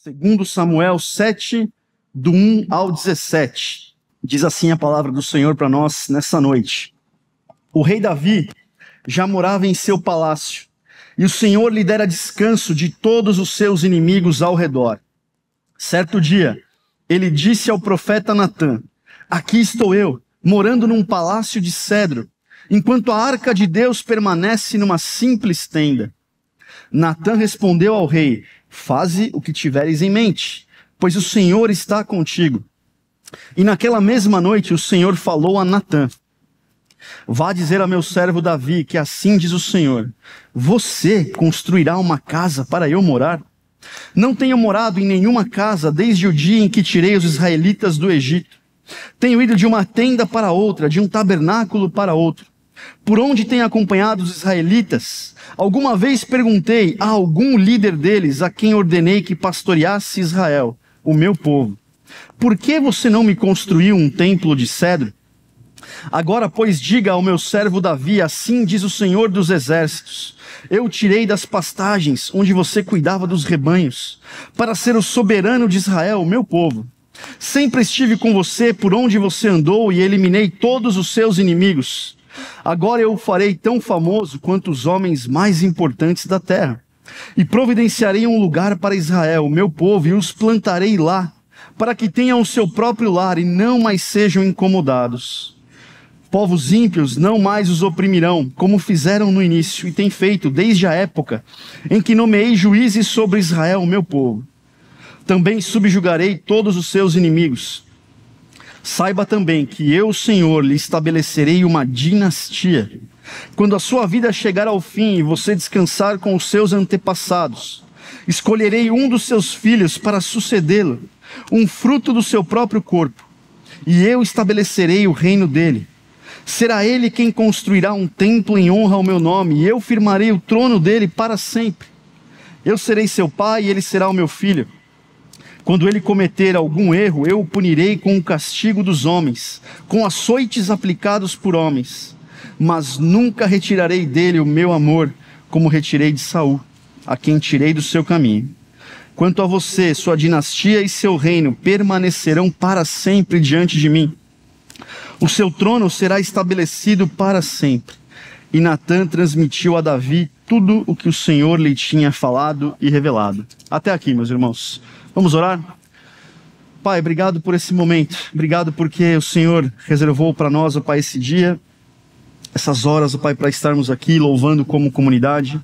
Segundo Samuel 7, do 1 ao 17. Diz assim a palavra do Senhor para nós nessa noite. O rei Davi já morava em seu palácio, e o Senhor lhe dera descanso de todos os seus inimigos ao redor. Certo dia, ele disse ao profeta Natã: aqui estou eu, morando num palácio de cedro, enquanto a arca de Deus permanece numa simples tenda. Natã respondeu ao rei: faze o que tiveres em mente, pois o Senhor está contigo. E naquela mesma noite o Senhor falou a Natã: vá dizer a meu servo Davi que assim diz o Senhor: você construirá uma casa para eu morar? Não tenho morado em nenhuma casa desde o dia em que tirei os israelitas do Egito. Tenho ido de uma tenda para outra, de um tabernáculo para outro. Por onde tenho acompanhado os israelitas? Alguma vez perguntei a algum líder deles, a quem ordenei que pastoreasse Israel, o meu povo: por que você não me construiu um templo de cedro? Agora, pois, diga ao meu servo Davi: assim diz o Senhor dos Exércitos: eu o tirei das pastagens onde você cuidava dos rebanhos, para ser o soberano de Israel, o meu povo. Sempre estive com você por onde você andou e eliminei todos os seus inimigos. Agora eu o farei tão famoso quanto os homens mais importantes da terra. E providenciarei um lugar para Israel, o meu povo, e os plantarei lá, para que tenham o seu próprio lar e não mais sejam incomodados. Povos ímpios não mais os oprimirão, como fizeram no início e têm feito desde a época em que nomeei juízes sobre Israel, o meu povo. Também subjugarei todos os seus inimigos. Saiba também que eu, Senhor, lhe estabelecerei uma dinastia. Quando a sua vida chegar ao fim e você descansar com os seus antepassados, escolherei um dos seus filhos para sucedê-lo, um fruto do seu próprio corpo, e eu estabelecerei o reino dele. Será ele quem construirá um templo em honra ao meu nome, e eu firmarei o trono dele para sempre. Eu serei seu pai e ele será o meu filho. Quando ele cometer algum erro, eu o punirei com o castigo dos homens, com açoites aplicados por homens. Mas nunca retirarei dele o meu amor, como retirei de Saul, a quem tirei do seu caminho. Quanto a você, sua dinastia e seu reino permanecerão para sempre diante de mim. O seu trono será estabelecido para sempre. E Natã transmitiu a Davi tudo o que o Senhor lhe tinha falado e revelado. Até aqui, meus irmãos. Vamos orar? Pai, obrigado por esse momento. Obrigado porque o Senhor reservou para nós, ó Pai, esse dia, essas horas, ó Pai, para estarmos aqui louvando como comunidade,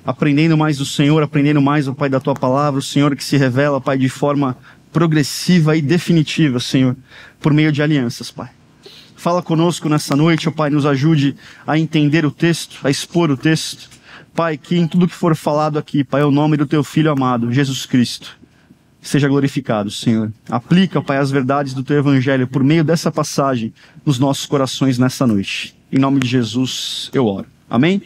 aprendendo mais do Senhor, aprendendo mais, ó Pai, da Tua palavra, o Senhor que se revela, Pai, de forma progressiva e definitiva, Senhor, por meio de alianças, Pai. Fala conosco nessa noite, ó Pai, nos ajude a entender o texto, a expor o texto. Pai, que em tudo que for falado aqui, Pai, é o nome do Teu Filho amado, Jesus Cristo, seja glorificado, Senhor. Aplica, Pai, as verdades do Teu Evangelho por meio dessa passagem nos nossos corações nessa noite. Em nome de Jesus eu oro. Amém?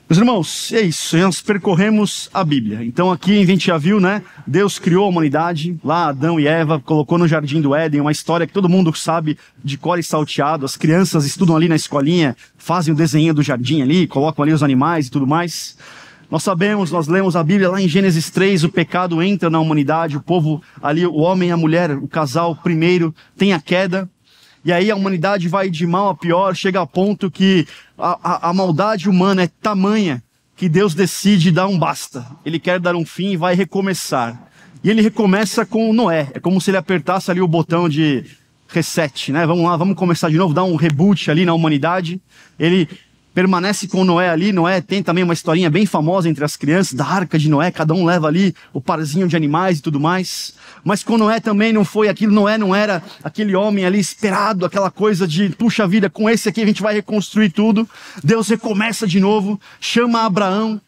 Meus irmãos, é isso, nós percorremos a Bíblia. Então aqui a gente já viu, né? Deus criou a humanidade, lá Adão e Eva, colocou no Jardim do Éden, uma história que todo mundo sabe de cor e salteado. As crianças estudam ali na escolinha, fazem o desenho do jardim ali, colocam ali os animais e tudo mais. Nós sabemos, nós lemos a Bíblia lá em Gênesis 3, o pecado entra na humanidade, o povo ali, o homem e a mulher, o casal primeiro, tem a queda. E aí a humanidade vai de mal a pior, chega a ponto que a maldade humana é tamanha que Deus decide dar um basta. Ele quer dar um fim e vai recomeçar. E ele recomeça com Noé. É como se ele apertasse ali o botão de reset, né? Vamos lá, vamos começar de novo, dar um reboot ali na humanidade. Ele permanece com Noé ali. Noé tem também uma historinha bem famosa entre as crianças, da arca de Noé, cada um leva ali o parzinho de animais e tudo mais. Mas com Noé também não foi aquilo, Noé não era aquele homem ali esperado, aquela coisa de, puxa vida, com esse aqui a gente vai reconstruir tudo. Deus recomeça de novo, chama Abraão,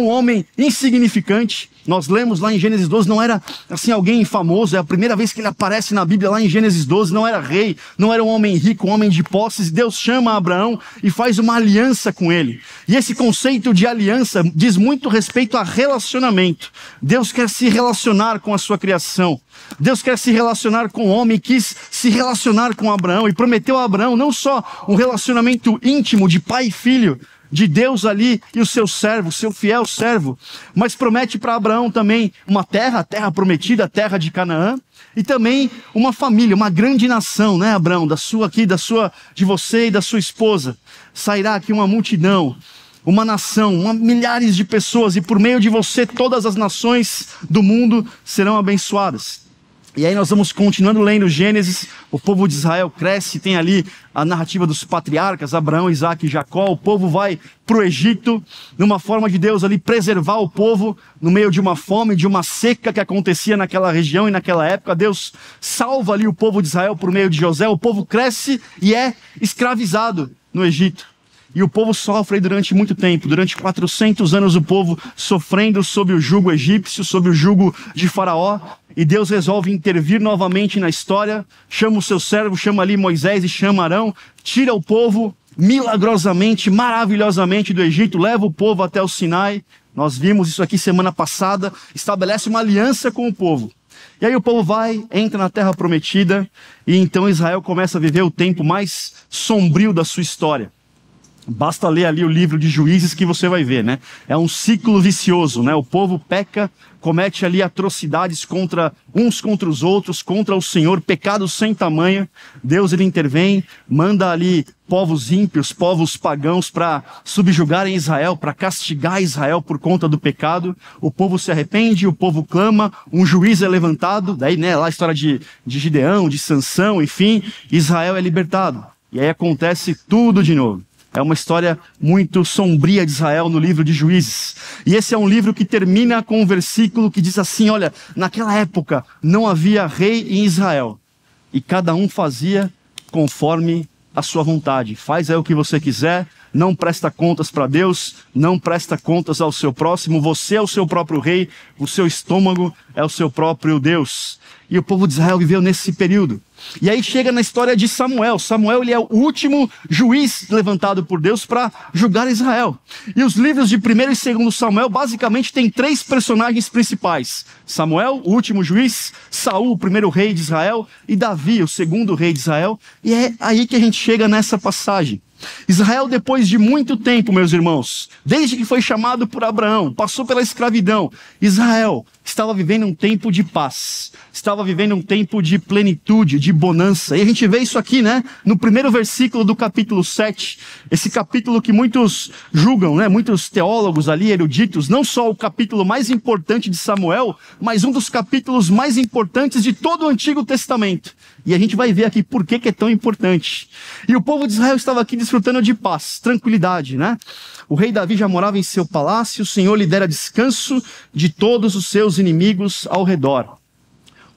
um homem insignificante. Nós lemos lá em Gênesis 12, não era assim alguém famoso, é a primeira vez que ele aparece na Bíblia lá em Gênesis 12, não era rei, não era um homem rico, um homem de posses. Deus chama Abraão e faz uma aliança com ele. E esse conceito de aliança diz muito respeito a relacionamento. Deus quer se relacionar com a sua criação. Deus quer se relacionar com o homem, quis se relacionar com Abraão e prometeu a Abraão não só um relacionamento íntimo de pai e filho, de Deus ali e o seu servo, seu fiel servo, mas promete para Abraão também uma terra, a terra prometida, a terra de Canaã, e também uma família, uma grande nação, né, Abraão? De você e da sua esposa, sairá aqui uma multidão, uma nação, milhares de pessoas, e por meio de você todas as nações do mundo serão abençoadas. E aí nós vamos continuando lendo Gênesis, o povo de Israel cresce, tem ali a narrativa dos patriarcas, Abraão, Isaque e Jacó, o povo vai para o Egito, numa forma de Deus ali preservar o povo no meio de uma fome, de uma seca que acontecia naquela região e naquela época. Deus salva ali o povo de Israel por meio de José, o povo cresce e é escravizado no Egito. E o povo sofre durante muito tempo, durante 400 anos o povo sofrendo sob o jugo egípcio, sob o jugo de Faraó. E Deus resolve intervir novamente na história, chama o seu servo, chama ali Moisés e chama Arão, tira o povo milagrosamente, maravilhosamente do Egito, leva o povo até o Sinai. Nós vimos isso aqui semana passada, estabelece uma aliança com o povo. E aí o povo vai, entra na terra prometida, e então Israel começa a viver o tempo mais sombrio da sua história. Basta ler ali o livro de Juízes que você vai ver, né? É um ciclo vicioso, né? O povo peca, comete ali atrocidades uns contra os outros, contra o Senhor, pecados sem tamanho. Deus, ele intervém, manda ali povos ímpios, povos pagãos para subjugarem Israel, para castigar Israel por conta do pecado. O povo se arrepende, o povo clama, um juiz é levantado, daí, né, lá a história de Gideão, de Sansão, enfim, Israel é libertado. E aí acontece tudo de novo. É uma história muito sombria de Israel no livro de Juízes. E esse é um livro que termina com um versículo que diz assim, olha, naquela época não havia rei em Israel, e cada um fazia conforme a sua vontade. Faz aí o que você quiser, não presta contas para Deus, não presta contas ao seu próximo, você é o seu próprio rei, o seu estômago é o seu próprio Deus. E o povo de Israel viveu nesse período. E aí chega na história de Samuel. Samuel, ele é o último juiz levantado por Deus para julgar Israel. E os livros de 1º e 2º Samuel basicamente tem 3 personagens principais. Samuel, o último juiz, Saul, o primeiro rei de Israel, e Davi, o segundo rei de Israel. E é aí que a gente chega nessa passagem. Israel, depois de muito tempo, meus irmãos, desde que foi chamado por Abraão, passou pela escravidão, Israel estava vivendo um tempo de paz, estava vivendo um tempo de plenitude, de bonança. E a gente vê isso aqui, né, no primeiro versículo do capítulo 7, esse capítulo que muitos julgam, né, muitos teólogos ali, eruditos, não só o capítulo mais importante de Samuel, mas um dos capítulos mais importantes de todo o Antigo Testamento. E a gente vai ver aqui por que é tão importante. E o povo de Israel estava aqui desfrutando de paz, tranquilidade, né? O rei Davi já morava em seu palácio, o Senhor lhe dera descanso de todos os seus inimigos ao redor.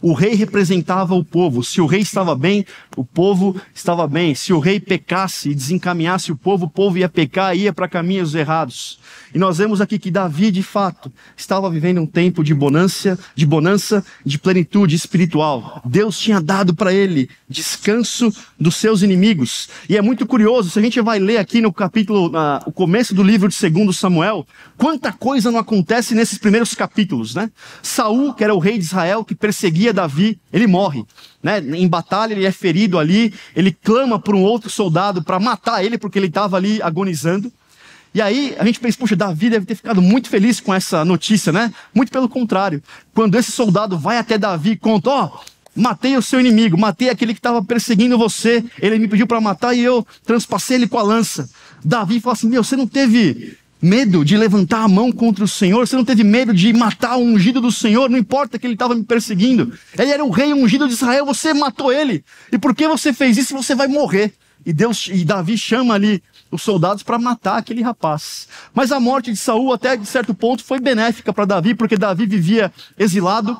O rei representava o povo. Se o rei estava bem, o povo estava bem. Se o rei pecasse e desencaminhasse o povo ia pecar e ia para caminhos errados. E nós vemos aqui que Davi, de fato, estava vivendo um tempo de bonança, de plenitude espiritual. Deus tinha dado para ele descanso dos seus inimigos. E é muito curioso, se a gente vai ler aqui no capítulo, o começo do livro de 2 Samuel, quanta coisa não acontece nesses primeiros capítulos, né? Saul, que era o rei de Israel, que perseguia Davi, ele morre, né? Em batalha ele é ferido ali, ele clama por um outro soldado para matar ele, porque ele estava ali agonizando. E aí a gente pensa, puxa, Davi deve ter ficado muito feliz com essa notícia, né? Muito pelo contrário. Quando esse soldado vai até Davi e conta, matei o seu inimigo, matei aquele que estava perseguindo você, ele me pediu para matar e eu transpassei ele com a lança. Davi fala assim, você não teve medo de levantar a mão contra o Senhor? Você não teve medo de matar o ungido do Senhor? Não importa que ele estava me perseguindo. Ele era o rei ungido de Israel, você matou ele. E por que você fez isso? Você vai morrer. E Davi chama ali os soldados para matar aquele rapaz. Mas a morte de Saul, até de certo ponto, foi benéfica para Davi, porque Davi vivia exilado.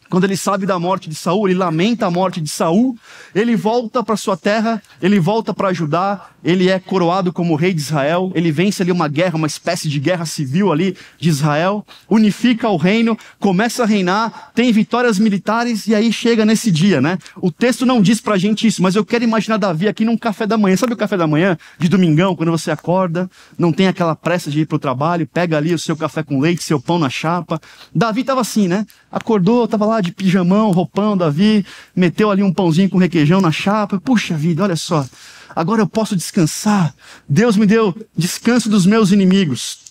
Quando ele sabe da morte de Saul, ele lamenta a morte de Saul, ele volta para sua terra, ele volta para Judá, ele é coroado como rei de Israel, ele vence ali uma guerra, uma espécie de guerra civil ali de Israel, unifica o reino, começa a reinar, tem vitórias militares e aí chega nesse dia, né? O texto não diz pra gente isso, mas eu quero imaginar Davi aqui num café da manhã. Sabe o café da manhã de domingão, quando você acorda, não tem aquela pressa de ir pro trabalho, pega ali o seu café com leite, seu pão na chapa. Davi estava assim, né? Acordou, estava lá lá de pijamão, roupão, Davi, meteu ali um pãozinho com requeijão na chapa. Puxa vida, olha só, agora eu posso descansar. Deus me deu descanso dos meus inimigos.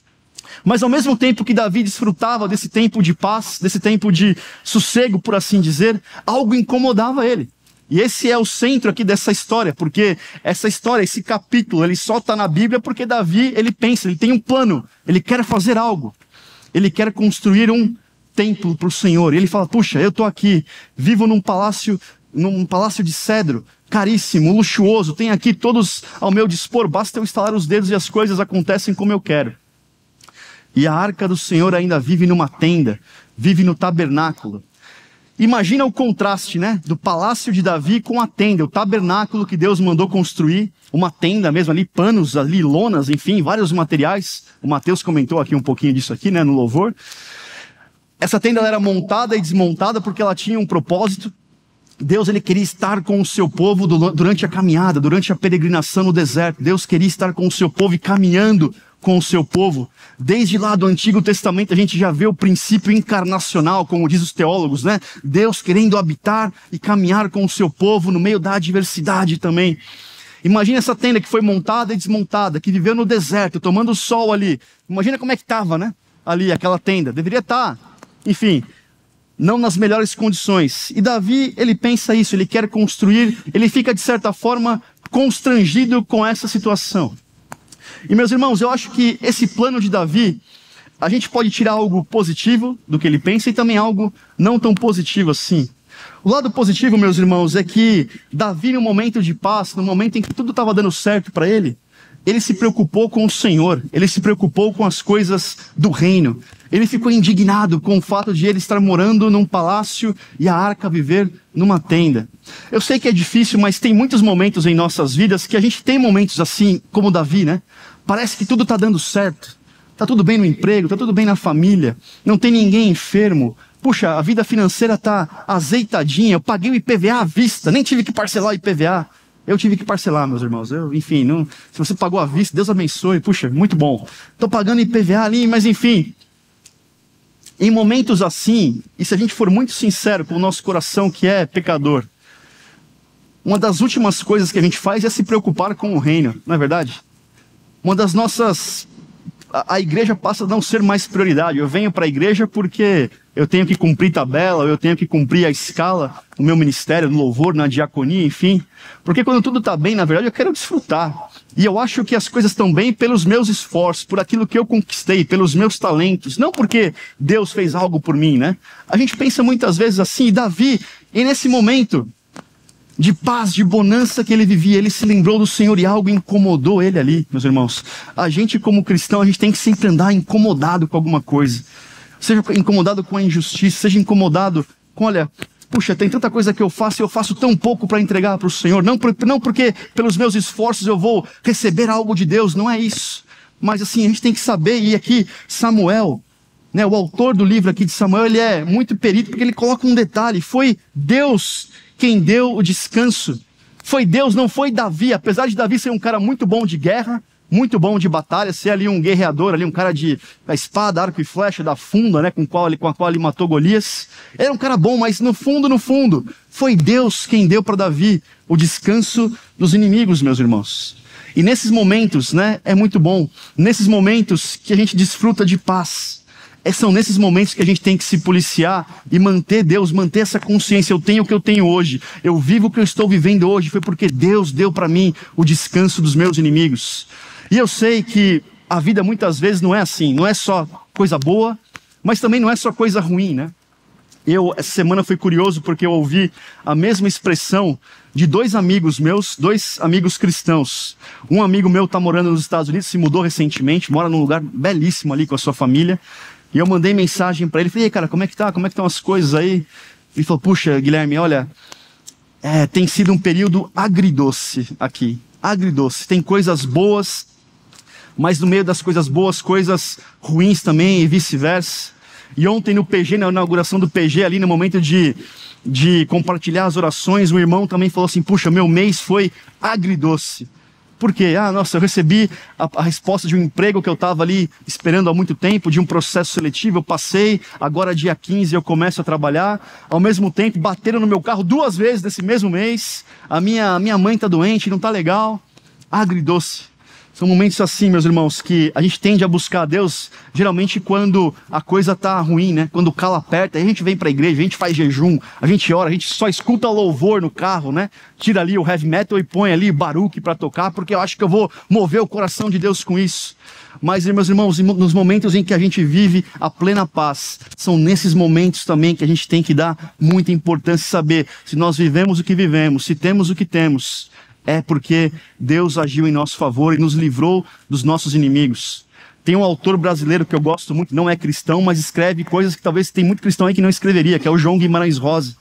Mas ao mesmo tempo que Davi desfrutava desse tempo de paz, desse tempo de sossego, por assim dizer, algo incomodava ele. E esse é o centro aqui dessa história, porque essa história, esse capítulo, ele só está na Bíblia porque Davi, ele pensa, ele tem um plano, ele quer fazer algo. Ele quer construir um templo para o Senhor. E ele fala, puxa, eu estou aqui, vivo num palácio de cedro, caríssimo, luxuoso, tem aqui todos ao meu dispor, basta eu estalar os dedos e as coisas acontecem como eu quero. E a arca do Senhor ainda vive numa tenda, vive no tabernáculo. Imagina o contraste, né, do palácio de Davi com a tenda, o tabernáculo que Deus mandou construir, uma tenda mesmo ali, panos ali, lonas, enfim, vários materiais. O Mateus comentou aqui um pouquinho disso aqui, né, no louvor. Essa tenda ela era montada e desmontada porque ela tinha um propósito. Deus, ele queria estar com o seu povo durante a caminhada, durante a peregrinação no deserto. Deus queria estar com o seu povo e caminhando com o seu povo. Desde lá do Antigo Testamento a gente já vê o princípio encarnacional, como diz os teólogos, né? Deus querendo habitar e caminhar com o seu povo no meio da adversidade também. Imagina essa tenda que foi montada e desmontada, que viveu no deserto, tomando sol ali. Imagina como é que estava, né? Ali, aquela tenda. Deveria estar, enfim, não nas melhores condições. E Davi, ele pensa isso, ele quer construir, ele fica de certa forma constrangido com essa situação. E meus irmãos, eu acho que esse plano de Davi, a gente pode tirar algo positivo do que ele pensa e também algo não tão positivo assim. O lado positivo, meus irmãos, é que Davi, no momento de paz, no momento em que tudo estava dando certo para ele se preocupou com o Senhor, ele se preocupou com as coisas do reino. Ele ficou indignado com o fato de ele estar morando num palácio e a arca viver numa tenda. Eu sei que é difícil, mas tem muitos momentos em nossas vidas que a gente tem momentos assim, como Davi, né? Parece que tudo está dando certo. Está tudo bem no emprego, está tudo bem na família, não tem ninguém enfermo. Puxa, a vida financeira está azeitadinha, eu paguei o IPVA à vista, nem tive que parcelar o IPVA. Eu tive que parcelar, meus irmãos. Enfim, se você pagou à vista, Deus abençoe. Puxa, muito bom. Estou pagando IPVA ali, mas enfim. Em momentos assim, e se a gente for muito sincero com o nosso coração que é pecador, uma das últimas coisas que a gente faz é se preocupar com o reino, não é verdade? Uma das nossas... A igreja passa a não ser mais prioridade. Eu venho para a igreja porque eu tenho que cumprir tabela, eu tenho que cumprir a escala no meu ministério, no louvor, na diaconia, enfim. Porque quando tudo está bem, na verdade, eu quero desfrutar. E eu acho que as coisas estão bem pelos meus esforços, por aquilo que eu conquistei, pelos meus talentos. Não porque Deus fez algo por mim, né? A gente pensa muitas vezes assim, e Davi, e nesse momento de paz, de bonança que ele vivia, ele se lembrou do Senhor e algo incomodou ele ali, meus irmãos. A gente como cristão, a gente tem que sempre andar incomodado com alguma coisa. Seja incomodado com a injustiça, seja incomodado com, olha, puxa, tem tanta coisa que eu faço e eu faço tão pouco para entregar para o Senhor. Não porque pelos meus esforços eu vou receber algo de Deus, não é isso. Mas assim, a gente tem que saber, e aqui Samuel, né, o autor do livro aqui de Samuel, ele é muito perito porque ele coloca um detalhe, foi Deus quem deu o descanso. Foi Deus, não foi Davi. Apesar de Davi ser um cara muito bom de guerra, muito bom de batalha, ser ali um guerreador, ali um cara da espada, arco e flecha, da funda, né, com a qual ele matou Golias. Ele era um cara bom, mas no fundo, foi Deus quem deu para Davi o descanso dos inimigos, meus irmãos. E nesses momentos, né, é muito bom. Nesses momentos que a gente desfruta de paz. São nesses momentos que a gente tem que se policiar e manter Deus, manter essa consciência. Eu tenho o que eu tenho hoje, eu vivo o que eu estou vivendo hoje, foi porque Deus deu para mim o descanso dos meus inimigos. E eu sei que a vida muitas vezes não é assim, não é só coisa boa, mas também não é só coisa ruim, né? Essa semana foi curioso porque eu ouvi a mesma expressão de dois amigos meus, dois amigos cristãos. Um amigo meu está morando nos Estados Unidos, se mudou recentemente, mora num lugar belíssimo ali com a sua família. E eu mandei mensagem para ele, falei, cara, como é que tá? Como é que estão as coisas aí? Ele falou, puxa, Guilherme, olha, tem sido um período agridoce aqui. Agridoce. Tem coisas boas, mas no meio das coisas boas, coisas ruins também e vice-versa. E ontem no PG, na inauguração do PG, ali no momento de compartilhar as orações, o irmão também falou assim, puxa, meu mês foi agridoce. Por quê? Nossa, eu recebi a resposta de um emprego que eu estava ali esperando há muito tempo, de um processo seletivo, eu passei, agora dia 15 eu começo a trabalhar. Ao mesmo tempo, bateram no meu carro 2 vezes nesse mesmo mês. A minha mãe está doente, não está legal. Agridoce. São momentos assim, meus irmãos, que a gente tende a buscar a Deus, geralmente quando a coisa tá ruim, né? Quando o calo aperta, aí a gente vem pra igreja, a gente faz jejum, a gente ora, a gente só escuta louvor no carro, né? Tira ali o heavy metal e põe ali Baruch pra tocar, porque eu acho que eu vou mover o coração de Deus com isso. Mas, meus irmãos, nos momentos em que a gente vive a plena paz, são nesses momentos também que a gente tem que dar muita importância e saber se nós vivemos o que vivemos, se temos o que temos, é porque Deus agiu em nosso favor e nos livrou dos nossos inimigos. Tem um autor brasileiro que eu gosto muito, não é cristão, mas escreve coisas que talvez tem muito cristão aí que não escreveria, que é o João Guimarães Rosa.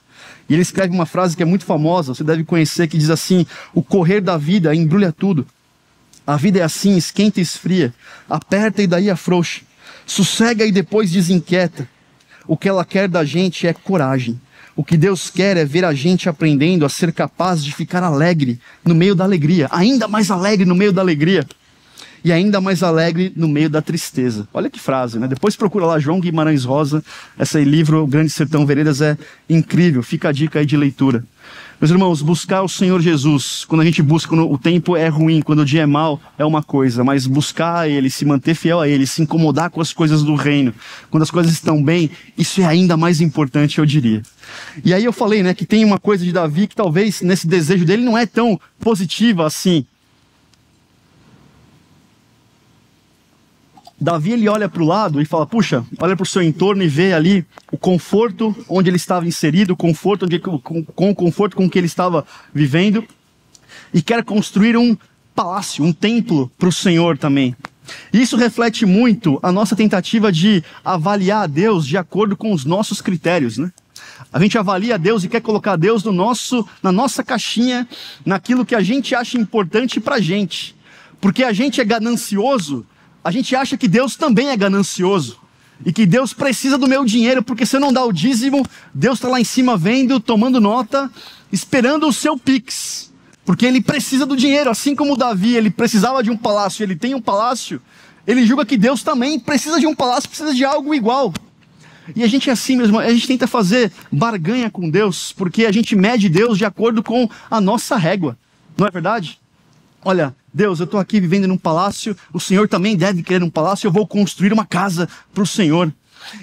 E ele escreve uma frase que é muito famosa, você deve conhecer, que diz assim: o correr da vida embrulha tudo. A vida é assim, esquenta e esfria, aperta e daí afrouxa, sossega e depois desinquieta. O que ela quer da gente é coragem. O que Deus quer é ver a gente aprendendo a ser capaz de ficar alegre no meio da alegria, ainda mais alegre no meio da alegria, e ainda mais alegre no meio da tristeza. Olha que frase, né? Depois procura lá, João Guimarães Rosa, esse livro, O Grande Sertão Veredas, é incrível, fica a dica aí de leitura. Meus irmãos, buscar o Senhor Jesus, quando a gente busca, quando o tempo é ruim, quando o dia é mau, é uma coisa, mas buscar a Ele, se manter fiel a Ele, se incomodar com as coisas do reino, quando as coisas estão bem, isso é ainda mais importante, eu diria. E aí eu falei, né, que tem uma coisa de Davi que talvez nesse desejo dele não é tão positiva assim. Davi, ele olha para o lado e fala, puxa, olha para o seu entorno e vê ali o conforto onde ele estava inserido, com o conforto com que ele estava vivendo, e quer construir um palácio, um templo para o Senhor também. E isso reflete muito a nossa tentativa de avaliar a Deus de acordo com os nossos critérios, né? A gente avalia a Deus e quer colocar Deus na nossa caixinha, naquilo que a gente acha importante para a gente. Porque a gente é ganancioso, a gente acha que Deus também é ganancioso. E que Deus precisa do meu dinheiro, porque se eu não dar o dízimo, Deus está lá em cima vendo, tomando nota, esperando o seu Pix. Porque Ele precisa do dinheiro, assim como Davi, ele precisava de um palácio, ele tem um palácio, ele julga que Deus também precisa de um palácio, precisa de algo igual. E a gente é assim mesmo, a gente tenta fazer barganha com Deus, porque a gente mede Deus de acordo com a nossa régua, não é verdade? Olha, Deus, eu estou aqui vivendo num palácio, o Senhor também deve querer um palácio, eu vou construir uma casa para o Senhor.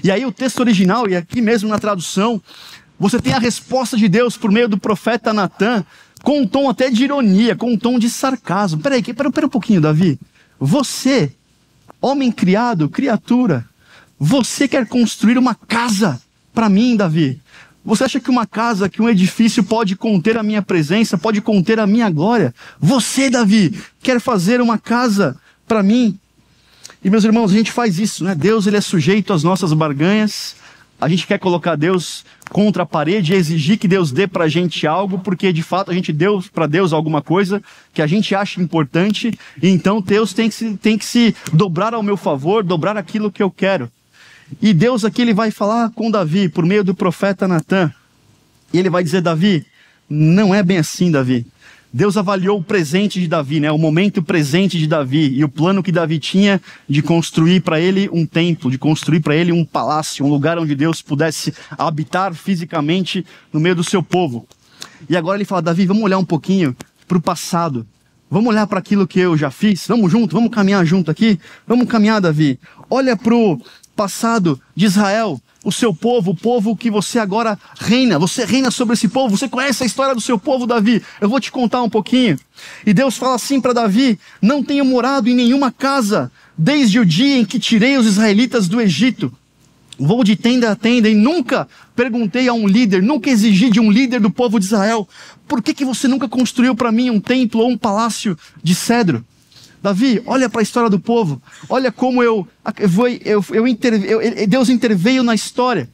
E aí o texto original, e aqui mesmo na tradução, você tem a resposta de Deus por meio do profeta Natan, com um tom até de ironia, com um tom de sarcasmo. Pera um pouquinho, Davi. Você, homem criado, criatura, você quer construir uma casa para mim, Davi? Você acha que uma casa, que um edifício pode conter a minha presença, pode conter a minha glória? Você, Davi, quer fazer uma casa para mim? E, meus irmãos, a gente faz isso, né? Deus, ele é sujeito às nossas barganhas. A gente quer colocar Deus contra a parede e exigir que Deus dê para a gente algo, porque de fato a gente deu para Deus alguma coisa que a gente acha importante, e então Deus tem que se dobrar ao meu favor, dobrar aquilo que eu quero. E Deus aqui, ele vai falar com Davi por meio do profeta Natan, e ele vai dizer, Davi, não é bem assim, Davi. Deus avaliou o presente de Davi, né? O momento presente de Davi e o plano que Davi tinha de construir para ele um templo, de construir para ele um palácio, um lugar onde Deus pudesse habitar fisicamente no meio do seu povo. E agora ele fala, Davi, vamos olhar um pouquinho para o passado. Vamos olhar para aquilo que eu já fiz? Vamos junto, vamos caminhar junto aqui? Vamos caminhar, Davi. Olha para o passado de Israel, o seu povo, o povo que você agora reina, você reina sobre esse povo, você conhece a história do seu povo, Davi, eu vou te contar um pouquinho. E Deus fala assim para Davi, não tenho morado em nenhuma casa, desde o dia em que tirei os israelitas do Egito, vou de tenda a tenda e nunca perguntei a um líder, nunca exigi de um líder do povo de Israel, por que você nunca construiu para mim um templo ou um palácio de cedro? Davi, olha para a história do povo, olha como Deus interveio na história.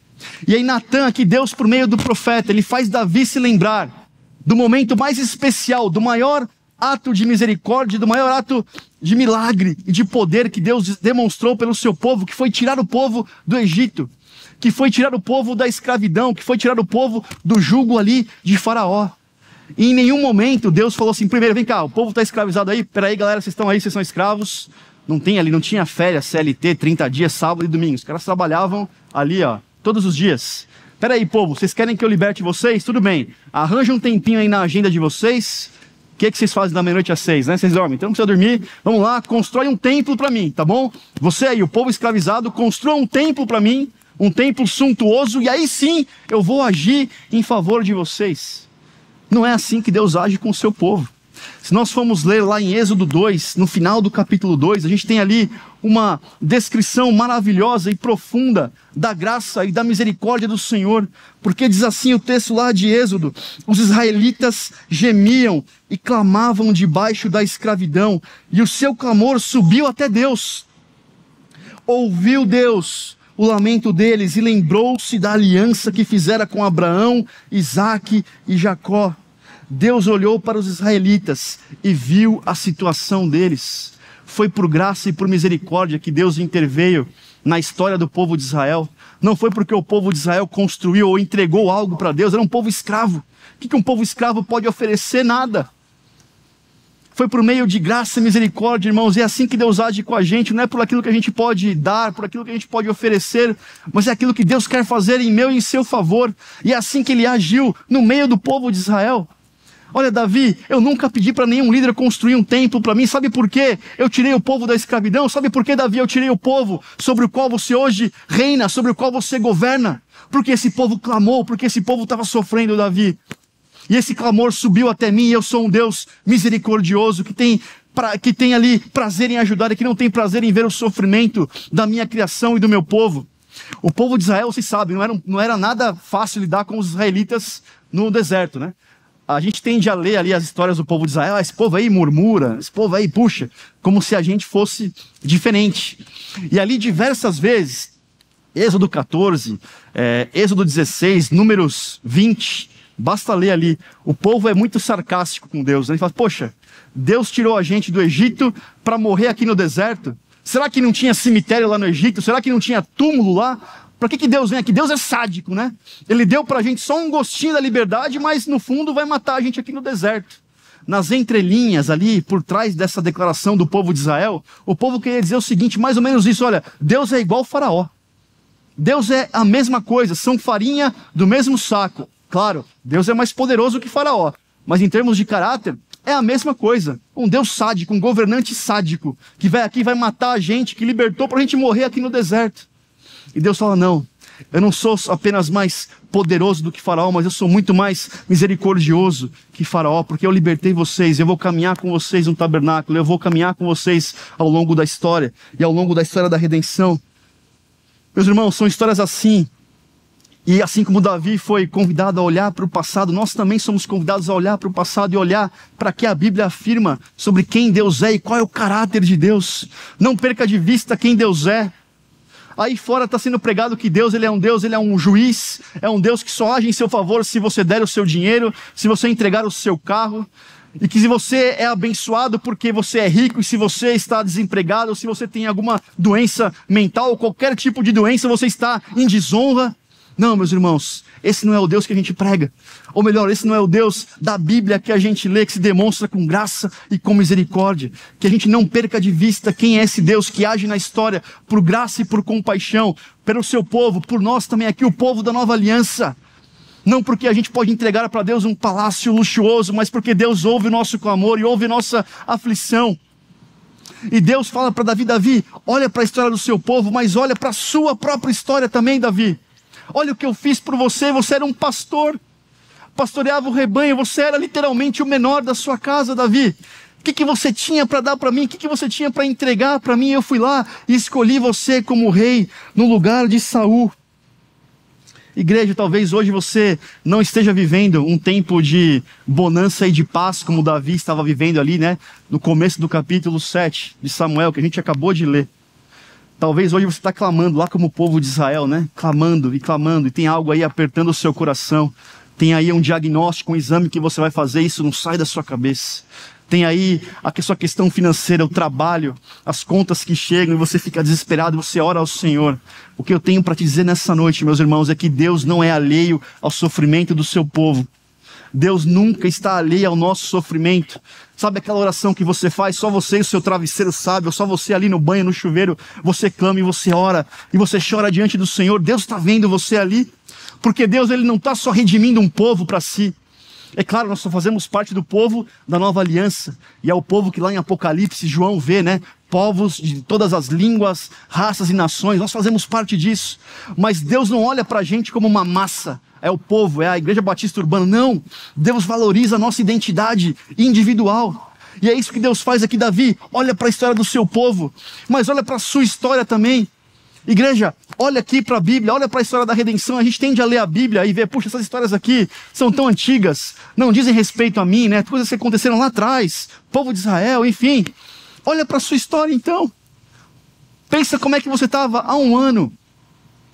E aí Natan, aqui Deus por meio do profeta, ele faz Davi se lembrar do momento mais especial, do maior ato de misericórdia, do maior ato de milagre e de poder que Deus demonstrou pelo seu povo, que foi tirar o povo do Egito, que foi tirar o povo da escravidão, que foi tirar o povo do jugo ali de Faraó. E em nenhum momento Deus falou assim, primeiro, vem cá, o povo está escravizado aí, peraí galera, vocês estão aí, vocês são escravos. Não tem ali, não tinha férias, CLT, 30 dias, sábado e domingo. Os caras trabalhavam ali, ó, todos os dias. Peraí, povo, vocês querem que eu liberte vocês? Tudo bem. Arranja um tempinho aí na agenda de vocês. O que vocês fazem da meia-noite às 6, né? Vocês dormem, então não precisa dormir. Vamos lá, constrói um templo para mim, tá bom? Você aí, o povo escravizado, construa um templo para mim, um templo suntuoso, e aí sim eu vou agir em favor de vocês. Não é assim que Deus age com o seu povo. Se nós formos ler lá em Êxodo 2, no final do capítulo 2, a gente tem ali uma descrição maravilhosa e profunda da graça e da misericórdia do Senhor, porque diz assim o texto lá de Êxodo: os israelitas gemiam e clamavam debaixo da escravidão, e o seu clamor subiu até Deus. Ouviu Deus o lamento deles e lembrou-se da aliança que fizera com Abraão, Isaque e Jacó. Deus olhou para os israelitas e viu a situação deles. Foi por graça e por misericórdia que Deus interveio na história do povo de Israel. Não foi porque o povo de Israel construiu ou entregou algo para Deus, era um povo escravo. O que um povo escravo pode oferecer? Nada. Foi por meio de graça e misericórdia, irmãos, e é assim que Deus age com a gente, não é por aquilo que a gente pode dar, por aquilo que a gente pode oferecer, mas é aquilo que Deus quer fazer em meu e em seu favor, e é assim que Ele agiu no meio do povo de Israel. Olha, Davi, eu nunca pedi para nenhum líder construir um templo para mim. Sabe por quê? Eu tirei o povo da escravidão. Sabe por quê, Davi? Eu tirei o povo sobre o qual você hoje reina, sobre o qual você governa. Porque esse povo clamou, porque esse povo estava sofrendo, Davi. E esse clamor subiu até mim, e eu sou um Deus misericordioso, que tem ali prazer em ajudar e que não tem prazer em ver o sofrimento da minha criação e do meu povo. O povo de Israel, vocês sabem, não era nada fácil lidar com os israelitas no deserto, né? A gente tende a ler ali as histórias do povo de Israel, esse povo aí murmura, esse povo aí puxa, como se a gente fosse diferente. E ali diversas vezes, Êxodo 14, Êxodo 16, Números 20, basta ler ali, o povo é muito sarcástico com Deus, né? Ele fala, poxa, Deus tirou a gente do Egito para morrer aqui no deserto? Será que não tinha cemitério lá no Egito? Será que não tinha túmulo lá? Para que Deus vem aqui? Deus é sádico, né? Ele deu para a gente só um gostinho da liberdade, mas no fundo vai matar a gente aqui no deserto. Nas entrelinhas ali, por trás dessa declaração do povo de Israel, o povo queria dizer o seguinte, mais ou menos isso, olha, Deus é igual ao faraó. Deus é a mesma coisa, são farinha do mesmo saco. Claro, Deus é mais poderoso que faraó, mas em termos de caráter, é a mesma coisa. Um Deus sádico, um governante sádico, que vai aqui e vai matar a gente, que libertou para a gente morrer aqui no deserto. E Deus fala, não, eu não sou apenas mais poderoso do que faraó, mas eu sou muito mais misericordioso que faraó, porque eu libertei vocês, eu vou caminhar com vocês no tabernáculo, eu vou caminhar com vocês ao longo da história, e ao longo da história da redenção. Meus irmãos, são histórias assim, e assim como Davi foi convidado a olhar para o passado, nós também somos convidados a olhar para o passado e olhar para que a Bíblia afirma sobre quem Deus é e qual é o caráter de Deus. Não perca de vista quem Deus é. Aí fora está sendo pregado que Deus, ele é um juiz, é um Deus que só age em seu favor se você der o seu dinheiro, se você entregar o seu carro, e que se você é abençoado porque você é rico, e se você está desempregado, ou se você tem alguma doença mental, ou qualquer tipo de doença, você está em desonra. Não, meus irmãos, esse não é o Deus que a gente prega. Ou melhor, esse não é o Deus da Bíblia que a gente lê, que se demonstra com graça e com misericórdia. Que a gente não perca de vista quem é esse Deus que age na história por graça e por compaixão, pelo seu povo, por nós também aqui, o povo da nova aliança. Não porque a gente pode entregar para Deus um palácio luxuoso, mas porque Deus ouve o nosso clamor e ouve nossa aflição. E Deus fala para Davi, Davi, olha para a história do seu povo, mas olha para a sua própria história também, Davi. Olha o que eu fiz por você, você era um pastor, pastoreava o rebanho, você era literalmente o menor da sua casa, Davi. O que você tinha para dar para mim? O que você tinha para entregar para mim? Eu fui lá e escolhi você como rei no lugar de Saul. Igreja, talvez hoje você não esteja vivendo um tempo de bonança e de paz como Davi estava vivendo ali, né? No começo do capítulo 7 de Samuel, que a gente acabou de ler. Talvez hoje você está clamando lá como o povo de Israel, né? Clamando, e tem algo aí apertando o seu coração. Tem aí um diagnóstico, um exame que você vai fazer, isso não sai da sua cabeça. Tem aí a sua questão financeira, o trabalho, as contas que chegam e você fica desesperado, você ora ao Senhor. O que eu tenho para te dizer nessa noite, meus irmãos, é que Deus não é alheio ao sofrimento do seu povo. Deus nunca está ali ao nosso sofrimento. Sabe aquela oração que você faz, só você e o seu travesseiro sabe, ou só você ali no banho, no chuveiro, você clama e você ora, e você chora diante do Senhor. Deus está vendo você ali, porque Deus ele não está só redimindo um povo para si. É claro, nós só fazemos parte do povo da nova aliança, e é o povo que lá em Apocalipse, João vê, né? Povos de todas as línguas, raças e nações, nós fazemos parte disso. Mas Deus não olha para a gente como uma massa, é o povo, é a Igreja Batista Urbana. Não, Deus valoriza a nossa identidade individual. E é isso que Deus faz aqui, Davi. Olha para a história do seu povo, mas olha para a sua história também. Igreja, olha aqui para a Bíblia, olha para a história da redenção. A gente tende a ler a Bíblia e ver, puxa, essas histórias aqui são tão antigas, não dizem respeito a mim, né? Coisas que aconteceram lá atrás, povo de Israel, enfim. Olha para a sua história então. Pensa como é que você estava há um ano,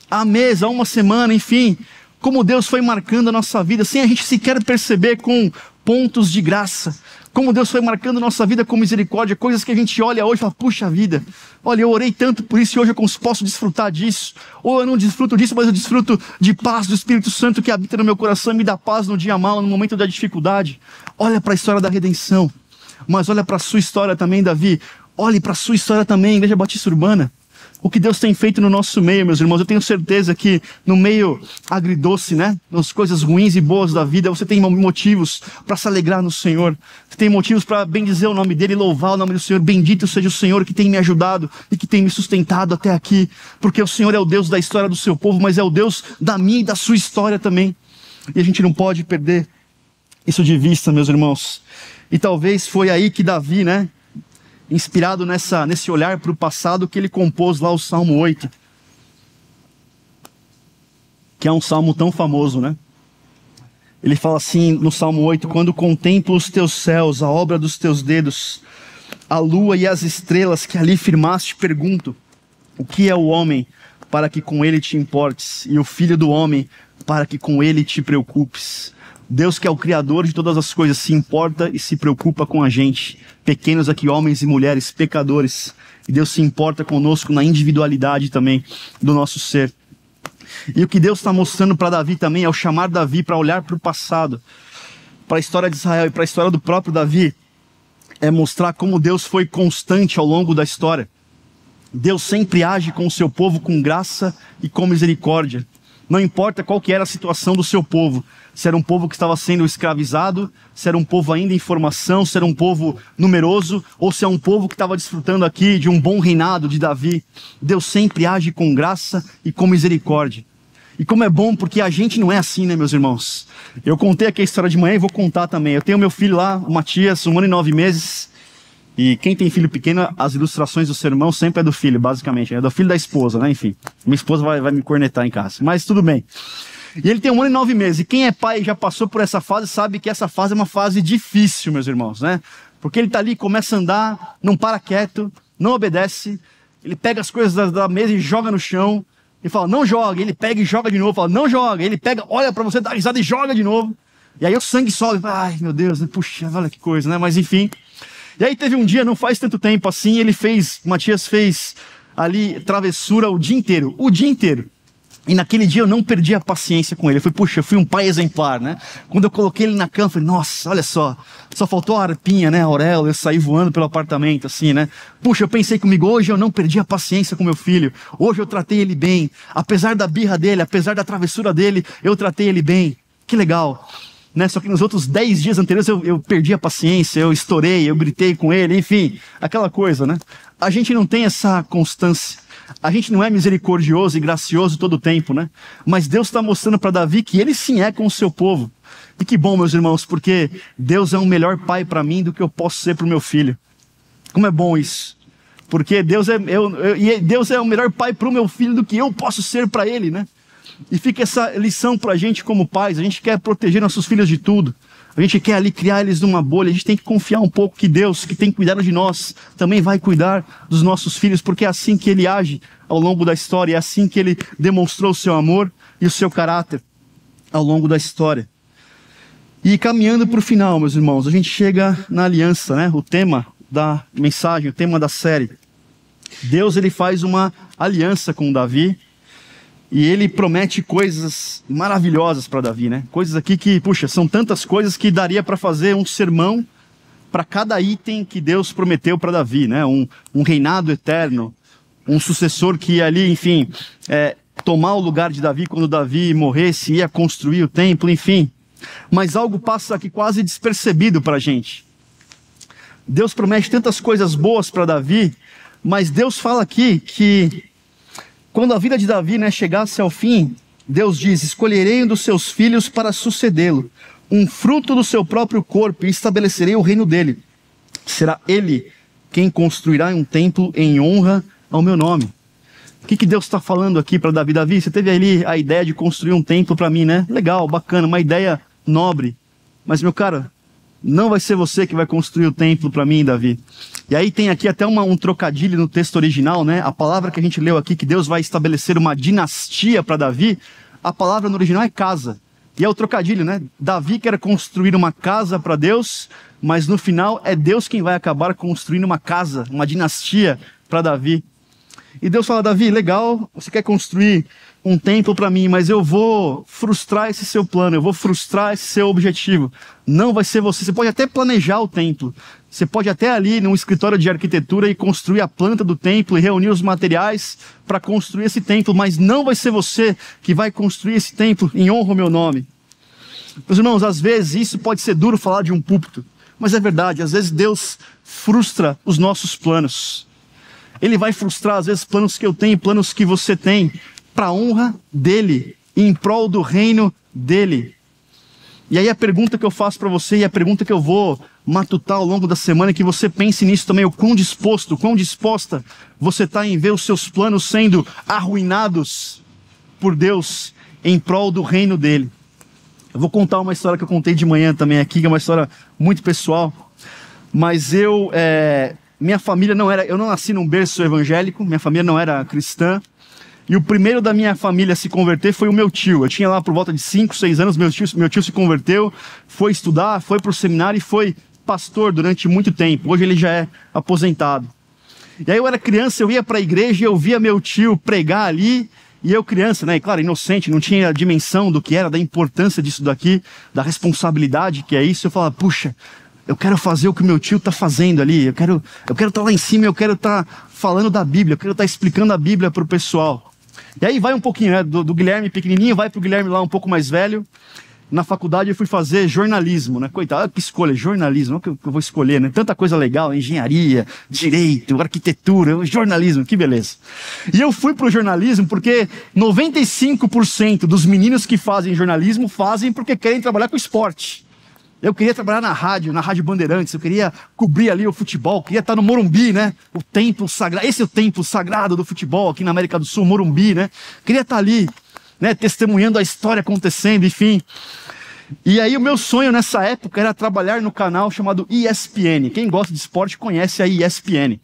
há mês, há uma semana, enfim. Como Deus foi marcando a nossa vida, sem a gente sequer perceber, com pontos de graça. Como Deus foi marcando a nossa vida com misericórdia, coisas que a gente olha hoje e fala, puxa vida, olha, eu orei tanto por isso e hoje eu posso desfrutar disso. Ou eu não desfruto disso, mas eu desfruto de paz do Espírito Santo que habita no meu coração e me dá paz no dia mau, no momento da dificuldade. Olha para a história da redenção, mas olha para a sua história também, Davi. Olhe para a sua história também, Igreja Batista Urbana. O que Deus tem feito no nosso meio, meus irmãos, eu tenho certeza que no meio agridoce, né, nas coisas ruins e boas da vida, você tem motivos para se alegrar no Senhor, você tem motivos para bendizer o nome dEle, louvar o nome do Senhor. Bendito seja o Senhor que tem me ajudado e que tem me sustentado até aqui, porque o Senhor é o Deus da história do seu povo, mas é o Deus da minha e da sua história também, e a gente não pode perder isso de vista, meus irmãos. E talvez foi aí que Davi, né, inspirado nesse olhar para o passado, que ele compôs lá o Salmo 8, que é um salmo tão famoso, né? Ele fala assim no Salmo 8, quando contemplo os teus céus, a obra dos teus dedos, a lua e as estrelas que ali firmaste, pergunto, o que é o homem para que com ele te importes, e o filho do homem para que com ele te preocupes? Deus, que é o Criador de todas as coisas, se importa e se preocupa com a gente, pequenos aqui, homens e mulheres, pecadores, e Deus se importa conosco na individualidade também do nosso ser. E o que Deus está mostrando para Davi também, ao chamar Davi para olhar para o passado, para a história de Israel e para a história do próprio Davi, é mostrar como Deus foi constante ao longo da história. Deus sempre age com o seu povo com graça e com misericórdia. Não importa qual que era a situação do seu povo, se era um povo que estava sendo escravizado, se era um povo ainda em formação, se era um povo numeroso, ou se é um povo que estava desfrutando aqui de um bom reinado de Davi. Deus sempre age com graça e com misericórdia. E como é bom, porque a gente não é assim, né, meus irmãos? Eu contei aqui a história de manhã e vou contar também. Eu tenho meu filho lá, o Matias, 1 ano e 9 meses. E quem tem filho pequeno, as ilustrações do sermão sempre é do filho, basicamente. É do filho da esposa, né? Enfim, minha esposa vai me cornetar em casa. Mas tudo bem. E ele tem 1 ano e 9 meses. E quem é pai e já passou por essa fase, sabe que essa fase é uma fase difícil, meus irmãos, né? Porque ele tá ali, começa a andar, não para quieto, não obedece. Ele pega as coisas da mesa e joga no chão. E fala, não joga. Ele pega e joga de novo. Fala, não joga. Ele pega, olha pra você, dá risada e joga de novo. E aí o sangue sobe. Ai, meu Deus, puxa, olha que coisa, né? Mas enfim... E aí teve um dia, não faz tanto tempo assim, o Matias fez ali travessura o dia inteiro. E naquele dia eu não perdi a paciência com ele. Eu fui um pai exemplar, né? Quando eu coloquei ele na cama, eu falei, nossa, olha só faltou a arpinha, né, a auréola, eu saí voando pelo apartamento, assim, né? Puxa, eu pensei comigo, hoje eu não perdi a paciência com meu filho. Hoje eu tratei ele bem. Apesar da birra dele, apesar da travessura dele, eu tratei ele bem. Que legal. Né? Só que nos outros 10 dias anteriores eu perdi a paciência, eu estourei, eu gritei com ele, enfim, aquela coisa, né? A gente não tem essa constância, a gente não é misericordioso e gracioso todo o tempo, né? Mas Deus está mostrando para Davi que ele sim é com o seu povo. E que bom, meus irmãos, porque Deus é um melhor pai para mim do que eu posso ser para o meu filho. Como é bom isso? Porque Deus é o melhor pai para o meu filho do que eu posso ser para ele, né? E fica essa lição para a gente como pais. A gente quer proteger nossos filhos de tudo. A gente quer ali criar eles numa bolha. A gente tem que confiar um pouco que Deus, que tem cuidado de nós, também vai cuidar dos nossos filhos, porque é assim que Ele age ao longo da história. É assim que Ele demonstrou o seu amor e o seu caráter ao longo da história. E caminhando para o final, meus irmãos, a gente chega na aliança, né? O tema da mensagem, o tema da série. Deus, Ele faz uma aliança com Davi. E ele promete coisas maravilhosas para Davi, né? Coisas aqui que, puxa, são tantas coisas que daria para fazer um sermão para cada item que Deus prometeu para Davi, né? Um reinado eterno, um sucessor que ia ali, enfim, tomar o lugar de Davi quando Davi morresse, ia construir o templo, enfim. Mas algo passa aqui quase despercebido para a gente. Deus promete tantas coisas boas para Davi, mas Deus fala aqui que quando a vida de Davi, né, chegasse ao fim, Deus diz: escolherei um dos seus filhos para sucedê-lo, um fruto do seu próprio corpo, e estabelecerei o reino dele. Será ele quem construirá um templo em honra ao meu nome. O que Deus está falando aqui para Davi? Davi, você teve ali a ideia de construir um templo para mim, né? Legal, bacana, uma ideia nobre. Mas, meu cara, não vai ser você que vai construir o templo para mim, Davi. E aí tem aqui até um trocadilho no texto original, né? A palavra que a gente leu aqui, que Deus vai estabelecer uma dinastia para Davi, a palavra no original é casa. E é o trocadilho, né? Davi quer construir uma casa para Deus, mas no final é Deus quem vai acabar construindo uma casa, uma dinastia para Davi. E Deus fala: Davi, legal, você quer construir um templo para mim, mas eu vou frustrar esse seu plano, eu vou frustrar esse seu objetivo. Não vai ser você. Você pode até planejar o templo, você pode até ali num escritório de arquitetura e construir a planta do templo e reunir os materiais para construir esse templo, mas não vai ser você que vai construir esse templo em honra ao meu nome. Meus irmãos, às vezes isso pode ser duro falar de um púlpito, mas é verdade, às vezes Deus frustra os nossos planos. Ele vai frustrar, às vezes, planos que eu tenho, planos que você tem, para a honra dele, em prol do reino dele. E aí a pergunta que eu faço para você, e a pergunta que eu vou matutar ao longo da semana, é que você pense nisso também: o quão disposto, quão disposta você está em ver os seus planos sendo arruinados por Deus, em prol do reino dele. Eu vou contar uma história que eu contei de manhã também aqui, que é uma história muito pessoal, mas minha família não era, eu não nasci num berço evangélico, minha família não era cristã, e o primeiro da minha família a se converter foi o meu tio. Eu tinha lá por volta de 5, 6 anos, meu tio se converteu, foi estudar, foi para o seminário e foi pastor durante muito tempo. Hoje ele já é aposentado. E aí eu era criança, eu ia para a igreja e eu via meu tio pregar ali, e eu criança, né, e claro, inocente, não tinha a dimensão do que era, da importância disso daqui, da responsabilidade que é isso. Eu falava: puxa, eu quero fazer o que o meu tio está fazendo ali, eu quero estar lá em cima, eu quero estar falando da Bíblia, eu quero estar explicando a Bíblia para o pessoal. E aí vai um pouquinho, né, do Guilherme pequenininho, vai para o Guilherme lá um pouco mais velho. Na faculdade eu fui fazer jornalismo, né? Coitado, que escolha, jornalismo, o que eu vou escolher, né? Tanta coisa legal, engenharia, direito, arquitetura, jornalismo, que beleza. E eu fui pro jornalismo porque 95% dos meninos que fazem jornalismo fazem porque querem trabalhar com esporte. Eu queria trabalhar na Rádio Bandeirantes, eu queria cobrir ali o futebol, queria estar no Morumbi, né? O templo sagrado, esse é o templo sagrado do futebol aqui na América do Sul, Morumbi, né? Queria estar ali, né? Testemunhando a história acontecendo, enfim. E aí o meu sonho nessa época era trabalhar no canal chamado ESPN. Quem gosta de esporte conhece a ESPN.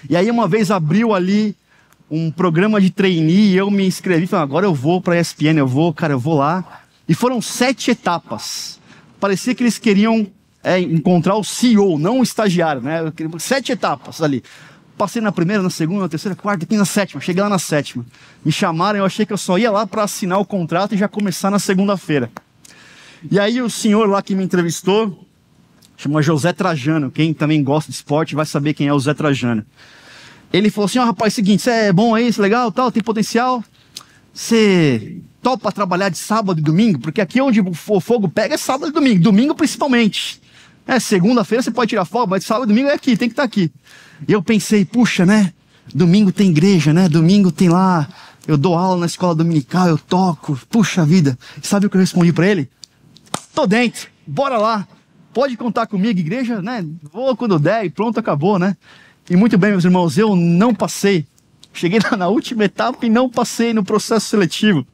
E aí uma vez abriu ali um programa de trainee e eu me inscrevi, falei: agora eu vou para a ESPN, eu vou lá. E foram 7 etapas. Parecia que eles queriam encontrar o CEO, não o estagiário, né? 7 etapas ali. Passei na primeira, na segunda, na terceira, quarta, quinta, na sétima. Cheguei lá na sétima. Me chamaram, eu achei que eu só ia lá para assinar o contrato e já começar na segunda-feira. E aí o senhor lá que me entrevistou, chama José Trajano. Quem também gosta de esporte vai saber quem é o José Trajano. Ele falou assim: rapaz, seguinte, você é bom aí, isso é legal, tal, tem potencial. Você topa trabalhar de sábado e domingo? Porque aqui onde o fogo pega é sábado e domingo. Domingo principalmente. Segunda-feira você pode tirar folga, mas sábado e domingo é aqui, tem que estar aqui. E eu pensei: puxa, né? Domingo tem igreja, né? Domingo tem lá, eu dou aula na escola dominical, eu toco. Puxa vida. Sabe o que eu respondi para ele? Tô dentro, bora lá. Pode contar comigo, igreja, né? Vou quando der e pronto, acabou, né? E muito bem, meus irmãos, eu não passei. Cheguei lá na última etapa e não passei no processo seletivo.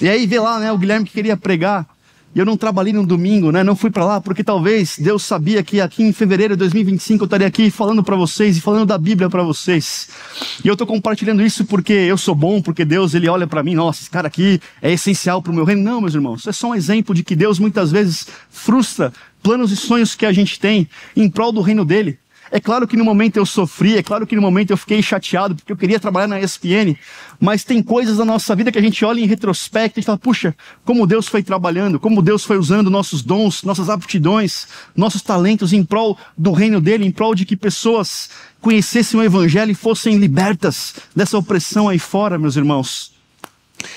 E aí vê lá, né, o Guilherme que queria pregar, e eu não trabalhei no domingo, né, não fui para lá, porque talvez Deus sabia que aqui em fevereiro de 2025 eu estaria aqui falando para vocês e falando da Bíblia para vocês. E eu estou compartilhando isso porque eu sou bom, porque Deus, ele olha para mim: nossa, esse cara aqui é essencial para o meu reino. Não, meus irmãos, isso é só um exemplo de que Deus muitas vezes frustra planos e sonhos que a gente tem em prol do reino dele. É claro que no momento eu sofri, é claro que no momento eu fiquei chateado porque eu queria trabalhar na ESPN, mas tem coisas da nossa vida que a gente olha em retrospecto e fala, puxa, como Deus foi trabalhando, como Deus foi usando nossos dons, nossas aptidões, nossos talentos em prol do reino dele, em prol de que pessoas conhecessem o evangelho e fossem libertas dessa opressão aí fora, meus irmãos.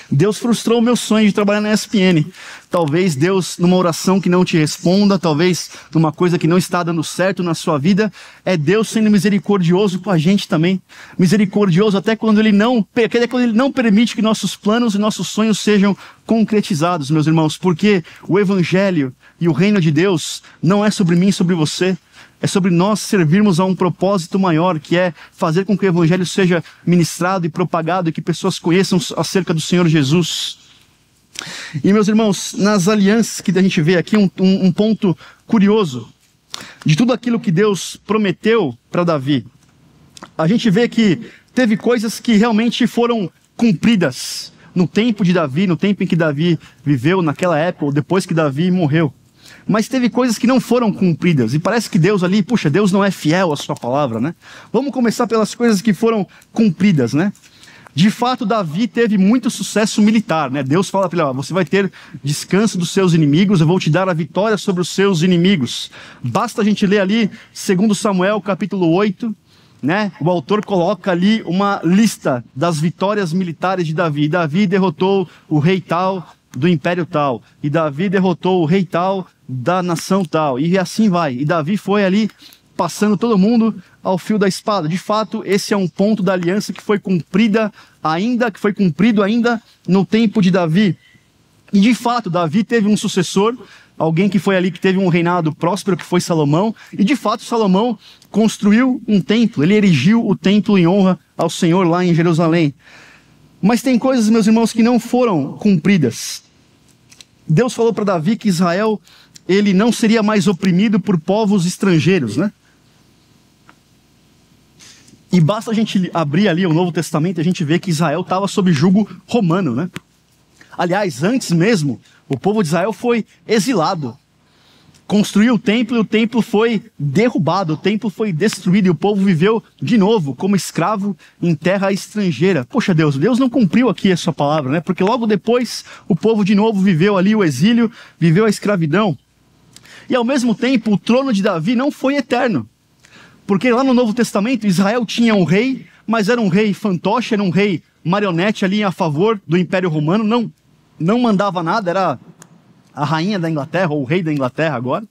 Deus frustrou o meu sonho de trabalhar na ESPN. Talvez Deus, numa oração que não te responda, talvez numa coisa que não está dando certo na sua vida, é Deus sendo misericordioso com a gente também. Misericordioso até quando Ele não permite que nossos planos e nossos sonhos sejam concretizados, meus irmãos, porque o Evangelho e o reino de Deus não é sobre mim e sobre você. É sobre nós servirmos a um propósito maior, que é fazer com que o Evangelho seja ministrado e propagado e que pessoas conheçam acerca do Senhor Jesus. E, meus irmãos, nas alianças que a gente vê aqui, um ponto curioso de tudo aquilo que Deus prometeu para Davi. A gente vê que teve coisas que realmente foram cumpridas no tempo de Davi, no tempo em que Davi viveu, naquela época, ou depois que Davi morreu. Mas teve coisas que não foram cumpridas. E parece que Deus ali, puxa, Deus não é fiel à sua palavra, né? Vamos começar pelas coisas que foram cumpridas, né? De fato, Davi teve muito sucesso militar, né? Deus fala para ele, ó, você vai ter descanso dos seus inimigos, eu vou te dar a vitória sobre os seus inimigos. Basta a gente ler ali, 2 Samuel, capítulo 8, né? O autor coloca ali uma lista das vitórias militares de Davi. Davi derrotou o rei tal, do império tal, e Davi derrotou o rei tal, da nação tal, e assim vai. E Davi foi ali passando todo mundo ao fio da espada. De fato, esse é um ponto da aliança que foi cumprido ainda no tempo de Davi. E de fato, Davi teve um sucessor, alguém que foi ali que teve um reinado próspero, que foi Salomão, e de fato Salomão construiu um templo, ele erigiu o templo em honra ao Senhor lá em Jerusalém. Mas tem coisas, meus irmãos, que não foram cumpridas. Deus falou para Davi que Israel, ele não seria mais oprimido por povos estrangeiros, né? E basta a gente abrir ali o Novo Testamento e a gente vê que Israel estava sob jugo romano, né? Aliás, antes mesmo, o povo de Israel foi exilado. Construiu o templo e o templo foi derrubado, o templo foi destruído e o povo viveu de novo como escravo em terra estrangeira. Poxa Deus, Deus não cumpriu aqui a sua palavra, né? Porque logo depois o povo de novo viveu ali o exílio, viveu a escravidão. E ao mesmo tempo o trono de Davi não foi eterno. Porque lá no Novo Testamento Israel tinha um rei, mas era um rei fantoche, era um rei marionete ali a favor do Império Romano, não mandava nada, era a rainha da Inglaterra, ou o rei da Inglaterra agora,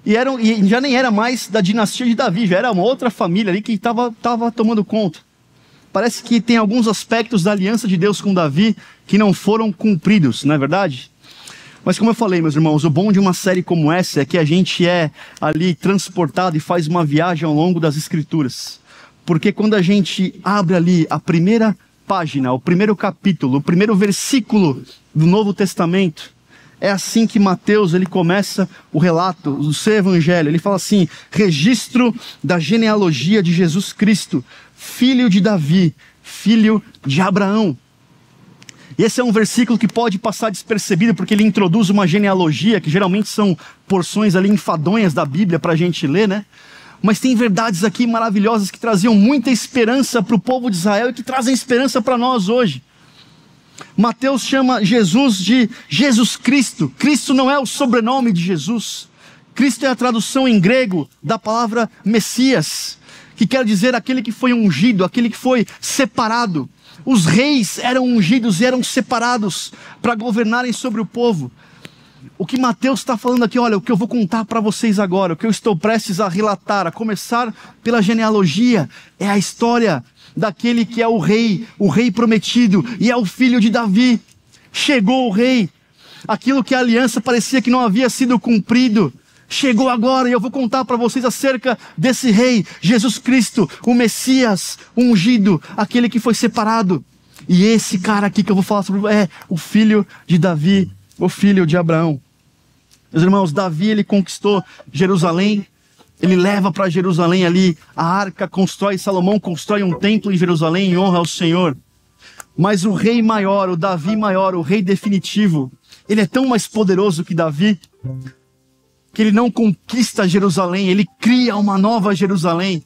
e já nem era mais da dinastia de Davi, já era uma outra família ali que estava tomando conta. Parece que tem alguns aspectos da aliança de Deus com Davi que não foram cumpridos, não é verdade? Mas como eu falei, meus irmãos, o bom de uma série como essa é que a gente é ali transportado e faz uma viagem ao longo das Escrituras. Porque quando a gente abre ali a primeira página, o primeiro capítulo, o primeiro versículo do Novo Testamento, é assim que Mateus ele começa o relato do seu evangelho. Ele fala assim, registro da genealogia de Jesus Cristo, filho de Davi, filho de Abraão. E esse é um versículo que pode passar despercebido, porque ele introduz uma genealogia, que geralmente são porções ali enfadonhas da Bíblia para a gente ler, né? Mas tem verdades aqui maravilhosas que traziam muita esperança para o povo de Israel e que trazem esperança para nós hoje. Mateus chama Jesus de Jesus Cristo. Cristo não é o sobrenome de Jesus. Cristo é a tradução em grego da palavra Messias, que quer dizer aquele que foi ungido, aquele que foi separado. Os reis eram ungidos e eram separados para governarem sobre o povo. O que Mateus está falando aqui, olha, o que eu vou contar para vocês agora, o que eu estou prestes a relatar, a começar pela genealogia, é a história daquele que é o rei prometido, e é o filho de Davi. Chegou o rei, aquilo que a aliança parecia que não havia sido cumprido, chegou agora, e eu vou contar para vocês acerca desse rei, Jesus Cristo, o Messias, o ungido, aquele que foi separado. E esse cara aqui que eu vou falar sobre é o filho de Davi, o filho de Abraão. Meus irmãos, Davi ele conquistou Jerusalém, ele leva para Jerusalém ali a arca, Salomão constrói um templo em Jerusalém em honra ao Senhor. Mas o rei maior, o Davi maior, o rei definitivo, ele é tão mais poderoso que Davi. que ele não conquista Jerusalém, ele cria uma nova Jerusalém.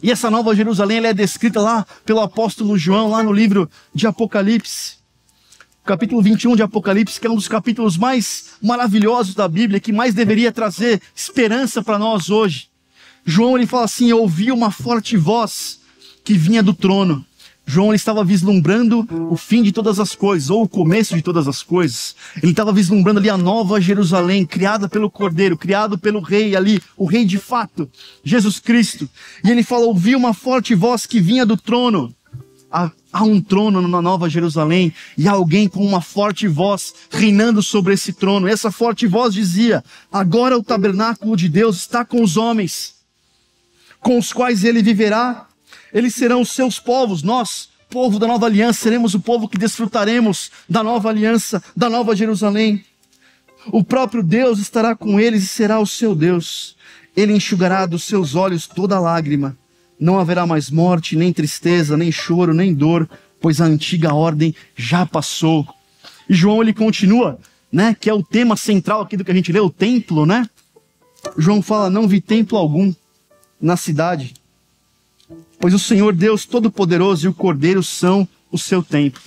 E essa nova Jerusalém ela é descrita lá pelo apóstolo João, lá no livro de Apocalipse. Capítulo 21 de Apocalipse, que é um dos capítulos mais maravilhosos da Bíblia, que mais deveria trazer esperança para nós hoje. João ele fala assim: eu ouvi uma forte voz que vinha do trono. João ele estava vislumbrando o fim de todas as coisas, ou o começo de todas as coisas. Ele estava vislumbrando ali a nova Jerusalém, criada pelo Cordeiro, criado pelo Rei ali, o Rei de fato, Jesus Cristo. E ele fala: ouvi uma forte voz que vinha do trono. Há um trono na nova Jerusalém, e há alguém com uma forte voz reinando sobre esse trono. E essa forte voz dizia: agora o tabernáculo de Deus está com os homens, com os quais ele viverá. Eles serão os seus povos, nós, povo da nova aliança, seremos o povo que desfrutaremos da nova aliança, da nova Jerusalém. O próprio Deus estará com eles e será o seu Deus. Ele enxugará dos seus olhos toda lágrima. Não haverá mais morte, nem tristeza, nem choro, nem dor, pois a antiga ordem já passou. E João ele continua, né, que é o tema central aqui do que a gente lê, o templo, né? João fala: não vi templo algum na cidade, pois o Senhor Deus Todo-Poderoso e o Cordeiro são o seu templo.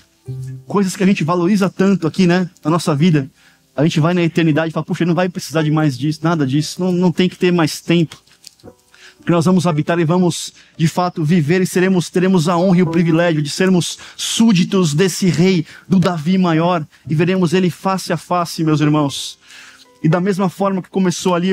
Coisas que a gente valoriza tanto aqui, né, na nossa vida. A gente vai na eternidade e fala: puxa, não vai precisar de mais disso, nada disso, não tem que ter mais templo. Porque nós vamos habitar e vamos, de fato, viver e teremos a honra e o privilégio de sermos súditos desse rei, do Davi maior, e veremos ele face a face, meus irmãos. E da mesma forma que começou ali,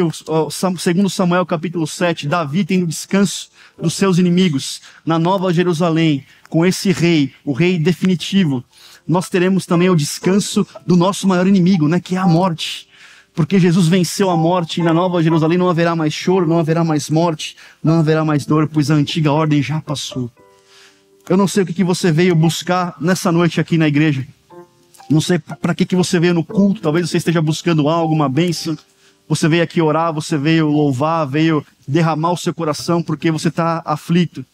segundo Samuel capítulo 7, Davi tendo descanso dos seus inimigos, na nova Jerusalém, com esse rei, o rei definitivo, nós teremos também o descanso do nosso maior inimigo, né, que é a morte. Porque Jesus venceu a morte, e na nova Jerusalém não haverá mais choro, não haverá mais morte, não haverá mais dor, pois a antiga ordem já passou. Eu não sei o que você veio buscar nessa noite aqui na igreja. Não sei para que você veio no culto. Talvez você esteja buscando algo, uma bênção. Você veio aqui orar, você veio louvar, veio derramar o seu coração porque você está aflito.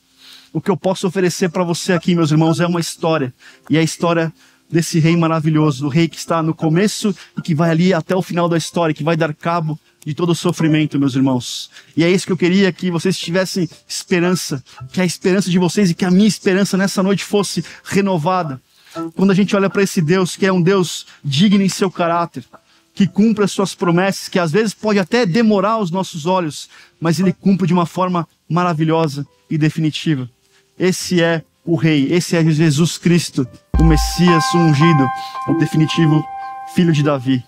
O que eu posso oferecer para você aqui, meus irmãos, é uma história. E é a história desse rei maravilhoso, do rei que está no começo e que vai ali até o final da história, que vai dar cabo de todo o sofrimento, meus irmãos. E é isso que eu queria, que vocês tivessem esperança, que a esperança de vocês e que a minha esperança nessa noite fosse renovada. Quando a gente olha para esse Deus, que é um Deus digno em seu caráter, que cumpre as suas promessas, que às vezes pode até demorar aos nossos olhos, mas ele cumpre de uma forma maravilhosa e definitiva. Esse é o Rei, esse é Jesus Cristo, o Messias ungido, o definitivo Filho de Davi.